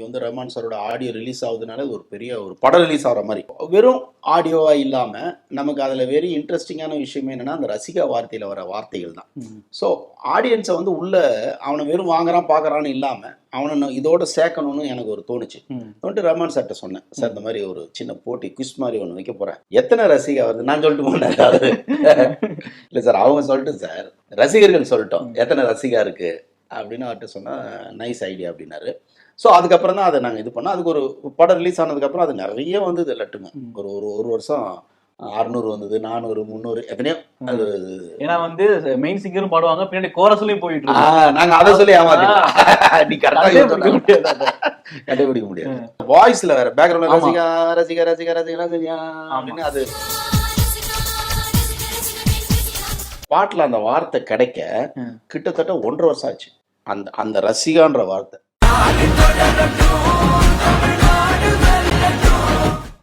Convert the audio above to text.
இன்னைக்கு வந்து ரஹ்மான் சாரோட ஆடியோ ரிலீஸ் ஆகுதுனால ஒரு பெரிய ஒரு படம் ரிலீஸ் ஆகிற மாதிரி. வெறும் ஆடியோவா இல்லாமல் நமக்கு அதில் வெரி இன்ட்ரெஸ்டிங்கான விஷயம் என்னென்னா அந்த ரசிகா வார்த்தையில் வர வார்த்தைகள் தான். ஸோ ஆடியன்ஸை வந்து உள்ள அவனை வெறும் வாங்குறான் பார்க்குறான்னு இல்லாமல் அவனை இதோட சேர்க்கணும்னு எனக்கு ஒரு தோணுச்சு. வந்துட்டு ரஹ்மான் சார்கிட்ட சொன்னேன், சார் இந்த மாதிரி ஒரு சின்ன போட்டி குவிஸ் மாதிரி ஒன்று வைக்க போகிறேன், எத்தனை ரசிகா வருது நான் சொல்லிட்டு போனேன். இல்லை சார் அவங்க சொல்லிட்டு சார் ரசிகர்கள் சொல்லிட்டோம் எத்தனை ரசிகா இருக்குது அப்படின்னு அவர்கிட்ட சொன்னால் நைஸ் ஐடியா அப்படின்னாரு. ஸோ அதுக்கப்புறம் தான் அதை நாங்கள் இது பண்ணோம். அதுக்கு ஒரு படம் ரிலீஸ் ஆனதுக்கப்புறம் அது நிறைய வந்தது லட்டுங்க. ஒரு வருஷம் 600 வந்தது, 400, 300 எத்தனையோ. அது ஏன்னா வந்து மெயின் சிங்கரும் பாடுவாங்க, பின்னாடி கோரஸ்லயும் போயிட்டு நாங்கள் அதை சொல்லி ஏமாத்திட்டோம். நீ கரெக்டாக கண்டுபிடிக்க முடியாது. வாய்ஸ்ல வேற பேக்ரவுண்ட்ல ரசிகா ரசிகா ரசிகா ரசிகா ரசிகா அப்படின்னு அது பாட்டில் அந்த வார்த்தை கிடைக்க கிட்டத்தட்ட 1.5 வருஷம் ஆச்சு. அந்த ரசிகான்ற வார்த்தை